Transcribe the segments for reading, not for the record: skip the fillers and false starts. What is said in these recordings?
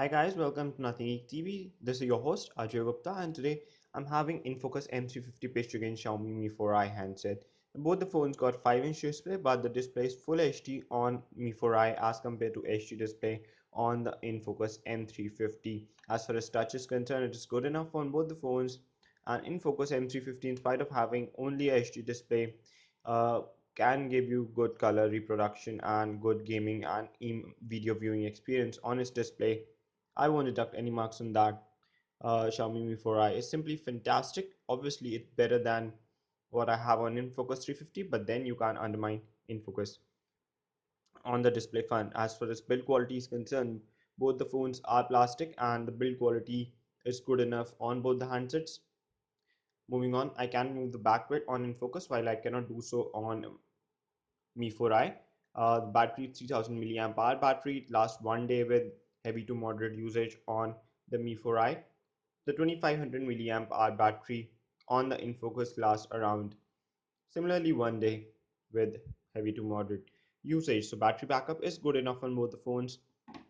Hi guys, welcome to Nothing Geek TV. This is your host Ajay Gupta, and today I'm having InFocus M350 pitched against Xiaomi Mi4i handset. Both the phones got 5-inch display, but the display is full HD on Mi4i as compared to HD display on the InFocus M350. As far as touch is concerned, it is good enough on both the phones. And InFocus M350, in spite of having only a HD display, uh, can give you good color reproduction and good gaming and video viewing experience on its display. I won't deduct any marks on that. Xiaomi Mi4i is simply fantastic. Obviously, it's better than what I have on InFocus 350, but then you can't undermine InFocus on the display front. As far as build quality is concerned, both the phones are plastic and the build quality is good enough on both the handsets. Moving on, I can move the back bit on InFocus while I cannot do so on Mi4i. The battery 3000 milliamp hour battery. It lasts 1 day with heavy to moderate usage on the Mi4i. The 2500 milliamp hour battery on the InFocus lasts around similarly 1 day with heavy to moderate usage. So battery backup is good enough on both the phones.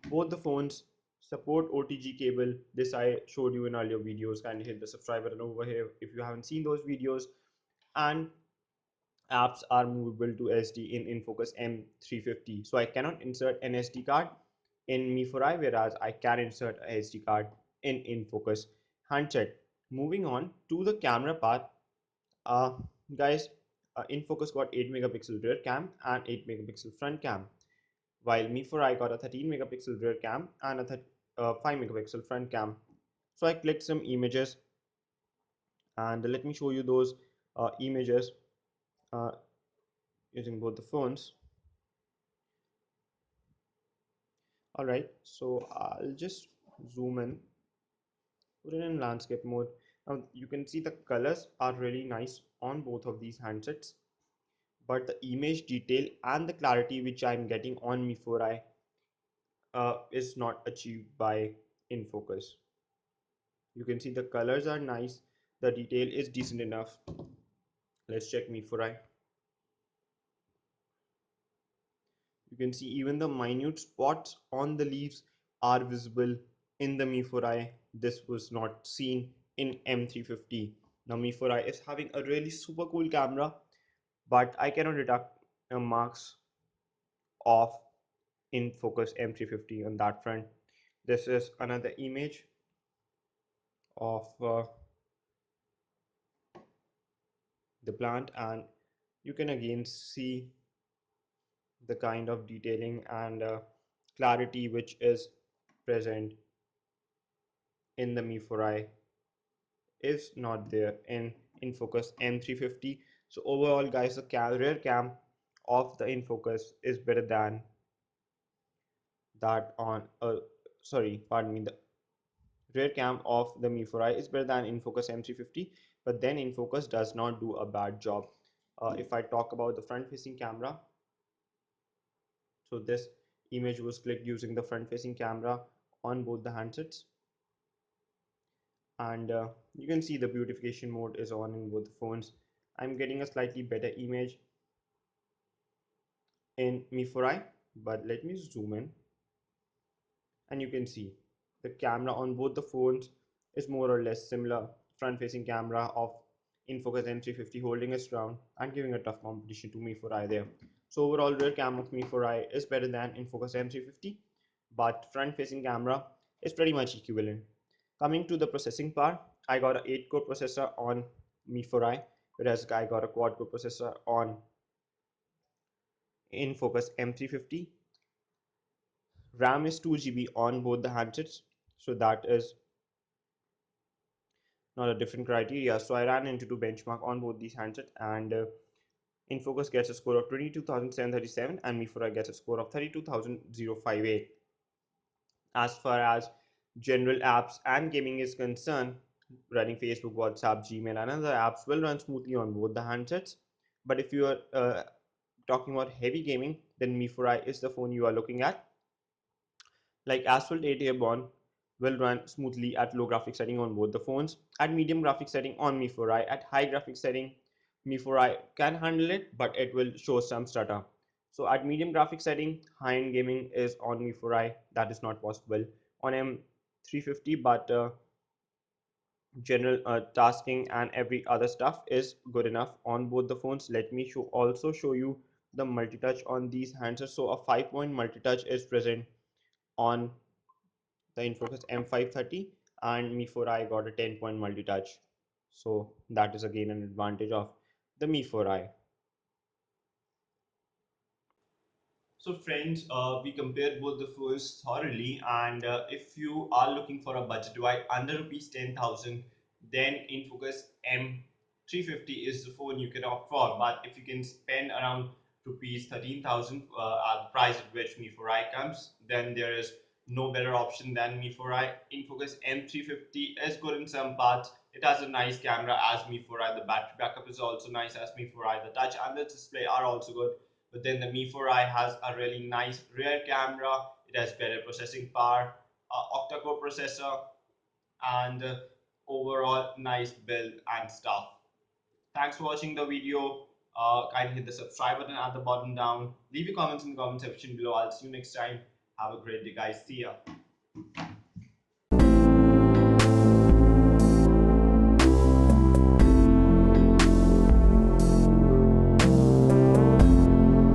Both the phones support OTG cable. This I showed you in earlier videos. Kindly hit the subscribe button over here if you haven't seen those videos. And apps are movable to SD in InFocus M350. So I cannot insert an SD card in Mi4i, whereas I can insert a SD card in InFocus handset. Moving on to the camera part, uh, guys, InFocus got 8 megapixel rear cam and 8 megapixel front cam, while Mi4i got a 13 megapixel rear cam and a 5 megapixel front cam. So I clicked some images and let me show you those images uh, using both the phones. All right, so I'll just zoom in, put it in landscape mode. Now you can see the colors are really nice on both of these handsets, but the image detail and the clarity which I'm getting on Mi4i is not achieved by InFocus. You can see the colors are nice, the detail is decent enough. Let's check Mi4i. You can see even the minute spots on the leaves are visible in the Mi4i. This was not seen in M350. Now Mi4i is having a really super cool camera, but I cannot deduct marks of InFocus M350 on that front. This is another image of the plant, and you can again see the kind of detailing and clarity which is present in the Mi4i is not there in InFocus M350. So overall, guys, the rear cam of the InFocus is better than that on sorry, pardon me, the rear cam of the Mi4i is better than InFocus M350, but then InFocus does not do a bad job. If I talk about the front facing camera, so this image was clicked using the front facing camera on both the handsets, and you can see the beautification mode is on in both the phones. I'm getting a slightly better image in Mi4i, but let me zoom in and you can see the camera on both the phones is more or less similar. Front facing camera of InFocus M350 holding its ground and giving a tough competition to Mi4i there. So overall rear camera of Mi4i is better than InFocus M350, but front facing camera is pretty much equivalent. Coming to the processing part, I got an 8-core processor on Mi4i, whereas I got a quad-core processor on InFocus M350. RAM is 2 GB on both the handsets, so that is not a different criteria. So I ran into two benchmark on both these handsets, and InFocus gets a score of 22,737 and Mi4i gets a score of 32,058. As far as general apps and gaming is concerned, running Facebook, WhatsApp, Gmail, and other apps will run smoothly on both the handsets. But if you are talking about heavy gaming, then Mi4i is the phone you are looking at. Like Asphalt 8 Airborne will run smoothly at low graphics setting on both the phones, at medium graphics setting on Mi4i, at high graphics setting Mi4i can handle it, but it will show some stutter. So at medium graphics setting, high-end gaming is on Mi4i, that is not possible on M350, but general tasking and every other stuff is good enough on both the phones. Let me also show you the multi-touch on these handsets. So a 5-point multi-touch is present on the InFocus M530, and Mi4i got a 10-point multi-touch. So that is again an advantage of the Mi4i. So friends, we compared both the phones thoroughly, and if you are looking for a budget device under rupees 10,000, then InFocus M350 is the phone you can opt for. But if you can spend around rupees 13,000 at the price at which Mi4i comes, then there is no better option than Mi4i. InFocus M350 is good in some parts. It has a nice camera as Mi4i. The battery backup is also nice as Mi4i. The touch and the display are also good, but then the Mi4i has a really nice rear camera. It has better processing power, octa-core processor, and overall nice build and stuff. Thanks for watching the video. Kindly hit the subscribe button at the bottom down. Leave your comments in the comment section below. I'll see you next time. Have a great day, guys. See ya.